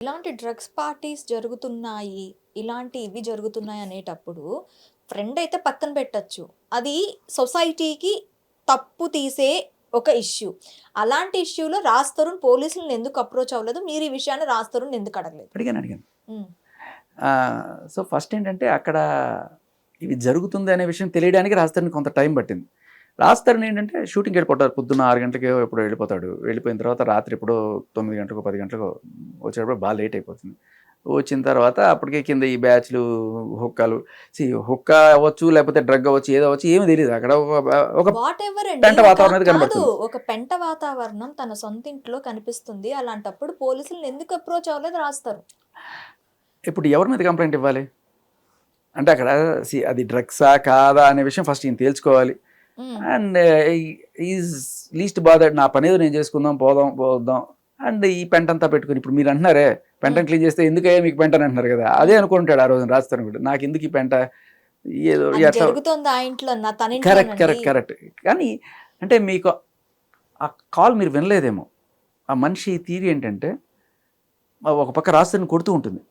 ఇలాంటి drugs parties జరుగుతున్నాయి. ఇవి జరుగుతున్నాయి అనేటప్పుడు ఫ్రెండ్ అయితే పక్కన పెట్టొచ్చు. అది సొసైటీకి తప్పు తీసే ఒక ఇష్యూ. అలాంటి ఇష్యూలో 'రాజ్ తరుణ్' పోలీసులని ఎందుకు అప్రోచ్ అవ్వలేదు? మీరు ఈ విషయాన్ని 'రాజ్ తరుణ్‌ని ఎందుకు అడగలేదు? అడిగాను. హ్మ్. సో, ఫస్ట్ ఏంటంటే అక్కడ ఇవి జరుగుతుంది అనే విషయం తెలియడానికి రాజ్ తరుణ్‌కి కొంత టైం పట్టింది. రాజ్ తరుణ్ ఏంటంటే షూటింగ్‌కి వెళ్ళిపోతారు. పొద్దున్న 6 గంటలకో ఎప్పుడో వెళ్ళిపోతాడు. వెళ్ళిపోయిన తర్వాత రాత్రి ఎప్పుడో 9 గంటలకో, 10 గంటలకో వచ్చేటప్పుడు బాగా లేట్ అయిపోతుంది. వచ్చిన తర్వాత అప్పటికే కింద ఈ బ్యాచ్‌లు, హుక్కాలు హుక్కా అవ్వచ్చు, లేకపోతే డ్రగ్ అవ్వచ్చు, ఏదో అవ్వచ్చు ఏమీ తెలీదు. అక్కడ ఒక వాటెవర్ అండి. పెంట వాతావరణం అనేది కాదు. కనబడుతుంది. ఒక పెంట వాతావరణం తన సొంత ఇంట్లో కనిపిస్తుంది. అలాంటప్పుడు పోలీసులని ఎందుకు అప్రోచ్ అవ్వలేదు 'రాజ్ తరుణ్'? ఇప్పుడు ఎవరి మీద కంప్లెయింట్ ఇవ్వాలి? అంటే అక్కడ అది డ్రగ్సా కాదా అనే విషయం ఫస్ట్ ఈయన తేల్చుకోవాలి. అండ్ ఈజ్ లీస్ట్ బాదర్డ్, నా పనేదో నేను చేసుకుందాం, పోదాం అండ్ ఈ పెంట అంతా పెట్టుకుని ఇప్పుడు మీరు అంటున్నారే పెంటను క్లీన్ చేస్తే ఎందుకయ్యా మీకు పెంట అని అంటున్నారు కదా, అదే అనుకుంటాడు ఆ రోజు రాజ్ తరుణ్ కూడా. నాకు ఎందుకు ఈ పెంట, ఏదో జరుగుతుంది ఆ ఇంట్లో, కరెక్ట్. కానీ అంటే మీకు ఆ కాల్ మీరు వినలేదేమో. ఆ మనిషి తీరి ఏంటంటే ఒక పక్క రాజ్ తరుణ్ కొడుతూ ఉంటుంది,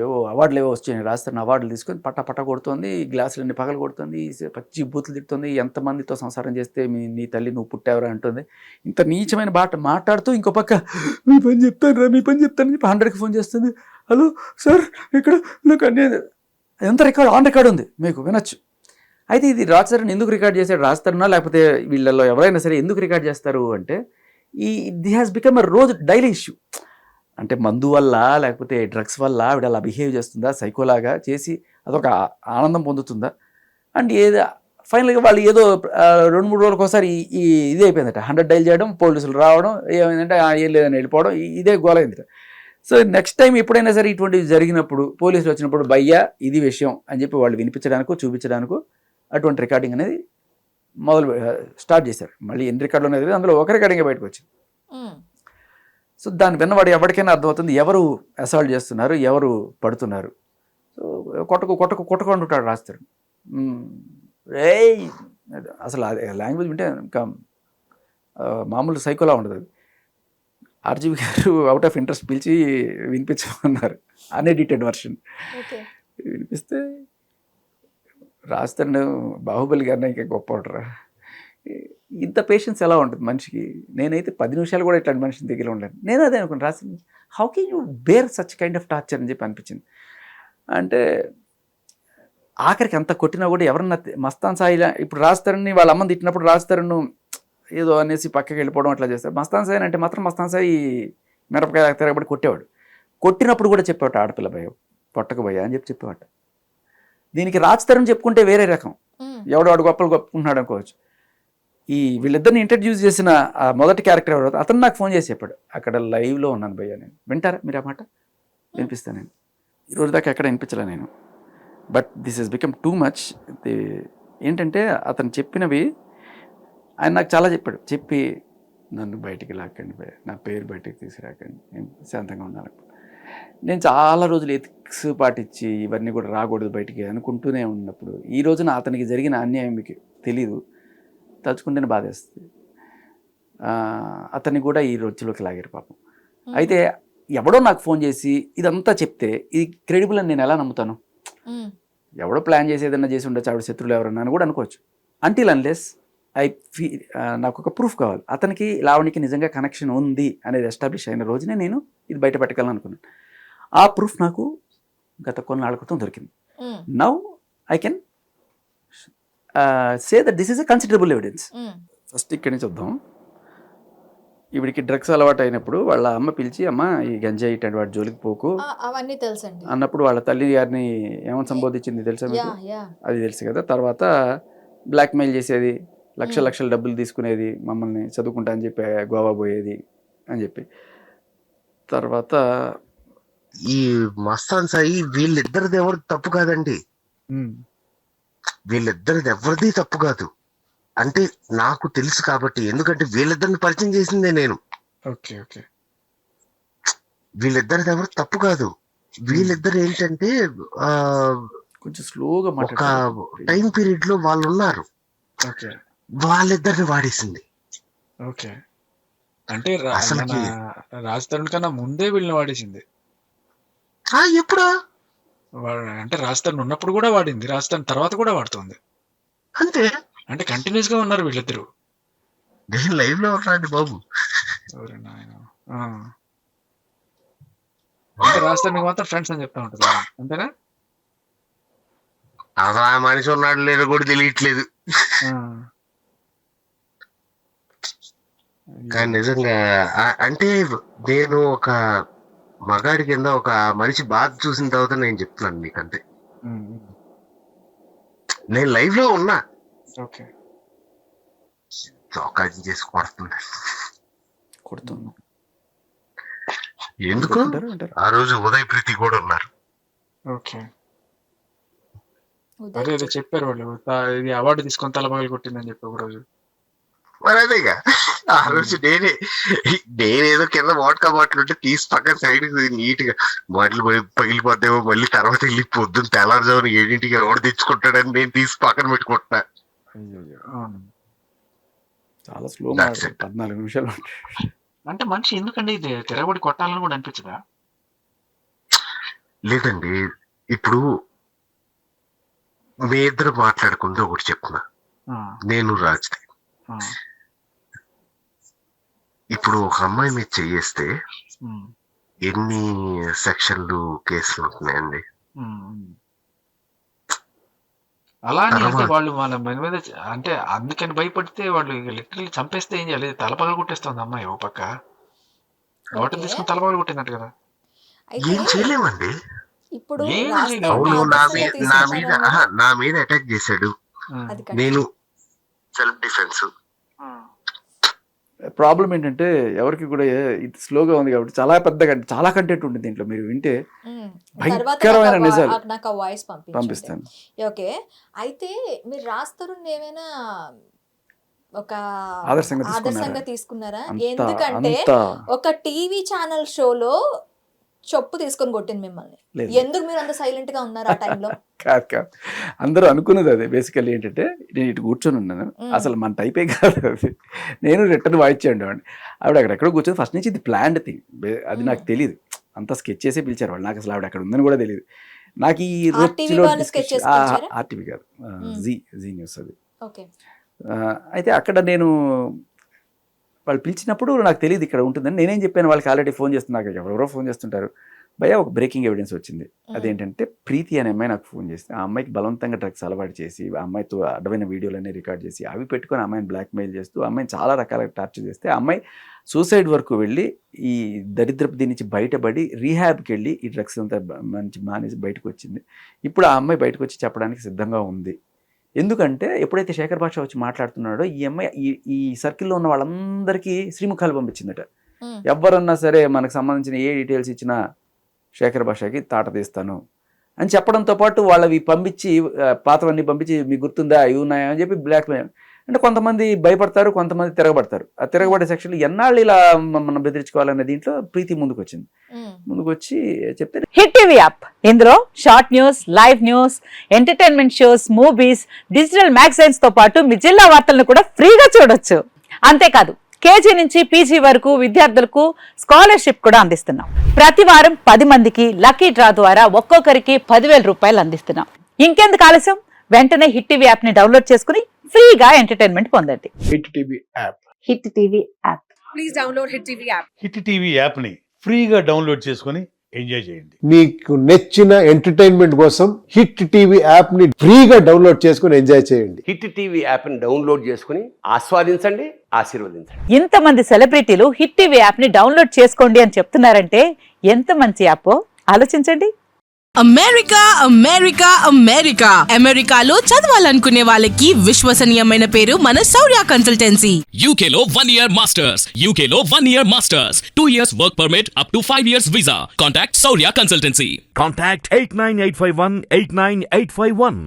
ఏవో అవార్డులు ఏవో వచ్చాయి, రాస్తాను అవార్డులు తీసుకొని పట్ట కొడుతుంది, గ్లాసులన్నీ పగలు కొడుతుంది, పచ్చి బూతులు తిడుతుంది, ఎంతమందితో సంసారం చేస్తే నీ తల్లి నువ్వు పుట్టావరా అంటుంది. ఇంత నీచమైన మాట్లాడుతూ ఇంకో పక్క మీ పని చెప్తాను చెప్పి 100కి ఫోన్ చేస్తుంది. హలో సార్, ఇక్కడ నాకు ఎంత ఆన్ రికార్డ్ ఉంది, మీకు వినొచ్చు. అయితే ఇది రాజ్ తరుణ్ ఎందుకు రికార్డ్ చేశాడు, రాజ్ తరుణా లేకపోతే వీళ్ళల్లో ఎవరైనా సరే ఎందుకు రికార్డ్ చేస్తారు అంటే ది హ్యాస్ బికమ్ ఎ రోజు డైలీ ఇష్యూ. అంటే మందు వల్ల లేకపోతే డ్రగ్స్ వల్ల ఆవిడ అలా బిహేవ్ చేస్తుందా, సైకోలాగా చేసి అదొక ఆనందం పొందుతుందా, అండ్ ఫైనల్గా వాళ్ళు ఏదో 2-3 రోజులకు ఒకసారి ఇదే అయిపోయిందట. 100 డైల్ చేయడం, పోలీసులు రావడం, ఏమైందంటే ఏం లేదని వెళ్ళిపోవడం, ఇదే గోలైందట. సో నెక్స్ట్ టైం ఎప్పుడైనా సరే ఇటువంటివి జరిగినప్పుడు, పోలీసులు వచ్చినప్పుడు భయ్యా ఇది విషయం అని చెప్పి వాళ్ళు వినిపించడానికో చూపించడానికో అటువంటి రికార్డింగ్ అనేది స్టార్ట్ చేశారు. మళ్ళీ ఎన్ని రికార్డులు అనేది అందులో ఒక రికార్డింగ్ బయటకు వచ్చింది. సో దాన్ని విన్నవాడు ఎవరికైనా అర్థమవుతుంది ఎవరు అసాల్ట్ చేస్తున్నారు, ఎవరు పడుతున్నారు. సో కొట్టకు అంటుంటాడు రాజ్ తరుణ్. అసలు లాంగ్వేజ్ వింటే ఇంకా మామూలు సైకోలా ఉండదు. అది ఆర్జీవి గారు అవుట్ ఆఫ్ ఇంట్రెస్ట్ పిలిచి వినిపించమన్నారు, అన్ఎడిటెడ్ వర్షన్ వినిపిస్తే రాజ్ తరుణ్ బాహుబలి గారిని ఇంకా గొప్ప ఉంటారా, ఇంత పేషెన్స్ ఎలా ఉంటుంది మనిషికి. నేనైతే 10 నిమిషాలు కూడా ఇట్లాంటి మనిషిని దగ్గర ఉండలేను. నేను అదే అనుకున్నాను, రాసి how can you bear such kind of torture అని చెప్పి అనిపించింది. అంటే ఆఖరికి అంత కొట్టినా కూడా ఎవరన్నా మస్తాన్ సాయిలా, ఇప్పుడు రాజ్ తరుణ్ని వాళ్ళ అమ్మని తిట్టినప్పుడు రాజ్ తరుణ్ ఏదో అనేసి పక్కకి వెళ్ళిపోవడం అట్లా చేస్తారు. మస్తాన్ సాయి అంటే మాత్రం మస్తాన్ సాయి మిరపకాయ తిరగబడి కొట్టేవాడు. కొట్టినప్పుడు కూడా చెప్పేవాడు ఆడపిల్ల భయ పొట్టకు భయ అని చెప్పేవాడు. దీనికి రాజ్ తరుణ్ చెప్పుకుంటే వేరే రకం, ఎవడు గొప్పలు గొప్పుకుంటున్నాడు అనుకోవచ్చు. వీళ్ళిద్దరిని ఇంట్రడ్యూస్ చేసిన ఆ మొదటి క్యారెక్టర్ ఎవరు, అతను నాకు ఫోన్ చేసి చెప్పాడు, అక్కడ లైవ్లో ఉన్నాను భయ్య నేను, వింటారా మీరు ఆ మాట? వినిపిస్తాను నేను. ఈరోజు దాకా ఎక్కడ వినిపించలే నేను, but this has become too much. ఏంటంటే అతను చెప్పినవి ఆయన నాకు చాలా చెప్పాడు. చెప్పి నన్ను బయటికి లాక్కండి భయ్య, నా పేరు బయటికి తీసుకురాకండి, నేను శాంతంగా ఉన్నాను. నేను చాలా రోజులు ఎథిక్స్ పాటించి ఇవన్నీ కూడా రాకూడదు బయటికి అనుకుంటూనే ఉన్నప్పుడు ఈ రోజున అతనికి జరిగిన అన్యాయం మీకు తెలీదు, తలుచుకుంటేనే బాధేస్తుంది. అతన్ని కూడా ఈ రోజులోకి లాగారు పాపం. అయితే ఎవడో నాకు ఫోన్ చేసి ఇదంతా చెప్తే ఇది క్రెడిబుల్ అని నేను ఎలా నమ్ముతాను? ఎవడో ప్లాన్ చేసి ఏదన్నా చేసి ఉండొచ్చు, ఆవిడ శత్రువులు ఎవరన్నా అని కూడా అనుకోవచ్చు. అంటిల్ అన్లెస్ నాకు ఒక ప్రూఫ్ కావాలి, అతనికి లావణ్యకి నిజంగా కనెక్షన్ ఉంది అనేది ఎస్టాబ్లిష్ అయిన రోజునే నేను ఇది బయట పెట్టగలను అనుకున్నాను. ఆ ప్రూఫ్ నాకు గత కొన్నాళ్ళ క్రితం దొరికింది. Now I can say that this is a considerable evidence. First ఇక్కడి నుంచి వద్దాం. ఈవిడికి డ్రగ్స్ అలవాటు అయినప్పుడు వాళ్ళ అమ్మ పిలిచి, అమ్మ ఈ గంజాయి ఇట్లాంటి వాటి జోలికి పోకు అవన్నీ తెలుసండి అన్నప్పుడు వాళ్ళ తల్లి గారిని ఏమని సంబోధించింది తెలుసా మీకు? అది తెలుసు కదా. తర్వాత బ్లాక్మెయిల్ చేసేది, లక్షల డబ్బులు తీసుకునేది, మమ్మల్ని చదువుకుంటా అని చెప్పి గోవా పోయేది అని చెప్పి. తర్వాత ఈ మస్తాన్ సాయి వీళ్ళిద్దరిది ఎవరు తప్పు కాదండి, వీళ్ళిద్దరిది ఎవరిది తప్పు కాదు. అంటే నాకు తెలుసు కాబట్టి, ఎందుకంటే వీళ్ళిద్దరిని పరిచయం చేసిందే నేను. వీళ్ళిద్దరిది ఎవరు తప్పు కాదు. వీళ్ళిద్దరు ఏంటంటే కొంచెం స్లోగా ఒక టైం పీరియడ్ లో వాళ్ళు ఉన్నారు, వాళ్ళిద్దరిని వాడేసింది. అంటే అసలుకి రాజ్ తరుణ్ కన్నా ముందే వీళ్ళని వాడేసింది. ఎప్పుడా అంటే రాజ్ తరుణ్ ఉన్నప్పుడు కూడా వాడింది, రాజ్ తరుణ్ తర్వాత కూడా వాడుతుంది. అంతే. అంటే కంటిన్యూస్ గా ఉన్నారు వీళ్ళిద్దరు. నేను లైవ్ లో ఉన్నాండి బాబు. ఎవరు నాయన. అంటే రాజ్ తరుణ్ మాత్రం ఫ్రెండ్స్ అని చెప్తా ఉంటుంది అంతేనా? అసలు ఆ మనిషి ఉన్నాడు లేదో కూడా తెలియట్లేదు. కానీ నిజంగా అంటే నేను ఒక మగాడి కింద ఒక మనిషి బాధ చూసిన తర్వాత నేను చెప్తున్నాను మీకు అంతే. నేను లైవ్ లో ఉన్నా, ఓకే చౌకాజీ చేసి కొడుతున్నా ఎందుకు ఆ రోజు ఉదయ్ ప్రీతి కూడా ఉన్నారు. ఓకే అదే అదే చెప్పారు వాళ్ళు, ఇది అవార్డు తీసుకొని తలపగలు కొట్టిందని చెప్పి ఒక రోజు. మరి అదేగా ఆ రోజు నేనేదో కింద వాటకా బాటిల్ ఉంటే తీసి పక్కన సైడ్ నీట్ గా బాటిల్ పగిలిపోద్దేమో, మళ్ళీ తర్వాత వెళ్ళి పొద్దున్న తెల్లారుజామున 7ంటికి ఎవరు తెచ్చుకుంటాడని నేను తీసి పక్కన పెట్టుకుంటున్నా. చాలా స్లో 14 నిమిషాలు. అంటే మనిషి ఎందుకండి ఇది తిరగబడి కొట్టాలని కూడా అనిపించదా? లేదండి, ఇప్పుడు మీ ఇద్దరు మాట్లాడుకుంటూ ఒకటి చెప్తున్నా, నేను రాజ్. ఇప్పుడు ఒక అమ్మాయి మీద చేయేస్తే ఎన్ని సెక్షన్లు కేసులు ఉంటున్నాయండి. అలానే అంటే వాళ్ళు మన మీద అంటే అందుకని భయపడితే వాళ్ళు లిటరల్లీ చంపేస్తే ఏం చేయాలి? తలపగలు కొట్టేస్తుంది అమ్మాయి ఓ పక్క, వాటర్ తీసుకుని తలపగలు కొట్టిందంట కదా. ఏం చేయలేమండి. ఇప్పుడు అవును, నా మీద అటాక్ చేశాడు, నేను సెల్ఫ్ డిఫెన్స్. ప్రాబ్లం ఏంటంటే ఎవరికి కూడా ఇది స్లోగా ఉంది కాబట్టి చాలా కంటెంట్ ఉంటుంది దీంట్లో. మీరు వింటే భయంకరమైన నిజాలు నాకు వాయిస్ పంపిస్తాను. ఓకే, అయితే మీరు రాస్తారు ఏమైనా ఒక ఆదర్శంగా తీసుకున్నారా? ఎందుకంటే ఒక టీవీ ఛానల్ షోలో చెప్పు తీసుకొని కొట్టింది మిమ్మల్ని. ఎందుకు మీరు అంత సైలెంట్ గా ఉన్నారు ఆ టైంలో? కాదు, అందరూ అనుకున్నది అదే. బేసికల్లీ ఏంటంటే నేను ఇటు కూర్చొని ఉన్నాను, అసలు మన టైపే కాదు అది. నేను రిటర్న్ వాయిచ్చేయండి ఆవిడ అక్కడెక్కడో కూర్చొని ఫస్ట్ నుంచి ఇది ప్లాన్డ్ థింగ్, అది నాకు తెలియదు. అంతా స్కెచ్ చేసే పిలిచారు వాళ్ళు, నాకు అసలు ఆవిడ అక్కడ ఉందని కూడా తెలియదు. నాకు ఈ ఆర్టీవీ కాదు, జీ న్యూస్ అది. అయితే అక్కడ నేను వాళ్ళు పిలిచినప్పుడు నాకు తెలియదు ఇక్కడ ఉంటుందని. నేనేం చెప్పాను వాళ్ళకి, ఆల్రెడీ ఫోన్ చేస్తున్నారు, ఎవరెవరో ఫోన్ చేస్తుంటారు. భయ్యా ఒక బ్రేకింగ్ ఎవిడెన్స్ వచ్చింది. అదేంటంటే ప్రీతి అనే అమ్మాయి నాకు ఫోన్ చేస్తే ఆ అమ్మాయికి బలవంతంగా డ్రగ్స్ అలవాటు చేసి ఆ అమ్మాయితో అడ్డమైన వీడియోలన్నీ రికార్డ్ చేసి అవి పెట్టుకొని అమ్మాయిని బ్లాక్మెయిల్ చేస్తూ అమ్మాయిని చాలా రకాలుగా టార్చర్ చేస్తే ఆ అమ్మాయి సూసైడ్ వరకు వెళ్ళి ఈ దరిద్రపు దీని నుంచి బయటపడి రీహాబ్కి వెళ్ళి ఈ డ్రగ్స్ అంతా మంచి మానేసి బయటకు వచ్చింది. ఇప్పుడు ఆ అమ్మాయి బయటకు వచ్చి చెప్పడానికి సిద్ధంగా ఉంది. ఎందుకంటే ఎప్పుడైతే శేఖర్ భాష వచ్చి మాట్లాడుతున్నాడో ఈ అమ్మాయి ఈ సర్కిల్లో ఉన్న వాళ్ళందరికీ శ్రీముఖాలు పంపించిందట. ఎవరన్నా సరే మనకు సంబంధించిన ఏ డీటెయిల్స్ ఇచ్చినా శేఖర్ భాషకి తాట తీస్తాను అని చెప్పడంతో పాటు వాళ్ళవి పంపించి పాతవన్నీ పంపించి మీకు గుర్తుందా ఇవి ఉన్నాయా అని చెప్పి బ్లాక్మెయిల్. అంటే కొంతమంది భయపడతారు, కొంతమంది తిరగబడతారు. ఆ తిరగబడే సెక్షన్లు ఎన్నాళ్ళు ఇలా మనం బెదిరించుకోవాలనే దీంట్లో ప్రీతి ముందుకు వచ్చింది. ముందుకు వచ్చి చెప్తే హిట్ టీవీ యాప్, ఇందులో short news, live news, entertainment shows, movies, digital magazines తో పాటు మీ జిల్లా వార్తలను కూడా ఫ్రీగా చూడొచ్చు. అంతేకాదు కేజీ నుంచి పీజీ వరకు విద్యార్థులకు స్కాలర్షిప్ కూడా అందిస్తున్నాం. ప్రతి వారం 10 మందికి లక్కీ డ్రా ద్వారా ఒక్కొక్కరికి 10,000 రూపాయలు అందిస్తున్నాం. ఇంకెందుకు ఆలస్యం, వెంటనే హిట్ టీవీ యాప్ ని డౌన్లోడ్ చేసుకుని ఫ్రీగా ఎంటర్టైన్మెంట్ పొందండి. Hit TV app, hit TV app, please download hit TV app. Hit TV app ని ఫ్రీగా డౌన్లోడ్ చేసుకుని ఎంజాయ్ చేయండి. మీకు నచ్చిన ఎంటర్టైన్మెంట్ కోసం హిట్ టీవీ యాప్ ని ఫ్రీగా డౌన్లోడ్ చేసుకుని ఎంజాయ్ చేయండి. హిట్ టీవీ యాప్ ని డౌన్లోడ్ చేసుకుని ఆస్వాదించండి, ఆశీర్వదించండి. ఇంతమంది సెలబ్రిటీలు హిట్ టీవీ యాప్ ని డౌన్లోడ్ చేసుకోండి అని చెప్తున్నారంటే ఎంత మంచి యాప్ ఆలోచించండి. అమెరికా అమెరికా అమెరికా అమెరికాలో చదవాలనుకునే వాళ్ళకి విశ్వసనీయమైన పేరు మన శౌర్య కన్సల్టెన్సీ. UK లో 1 year masters, UK లో 1 year masters, 2 years work permit up to 5 years visa. Contact Saurya Consultancy. Contact 89851 89851.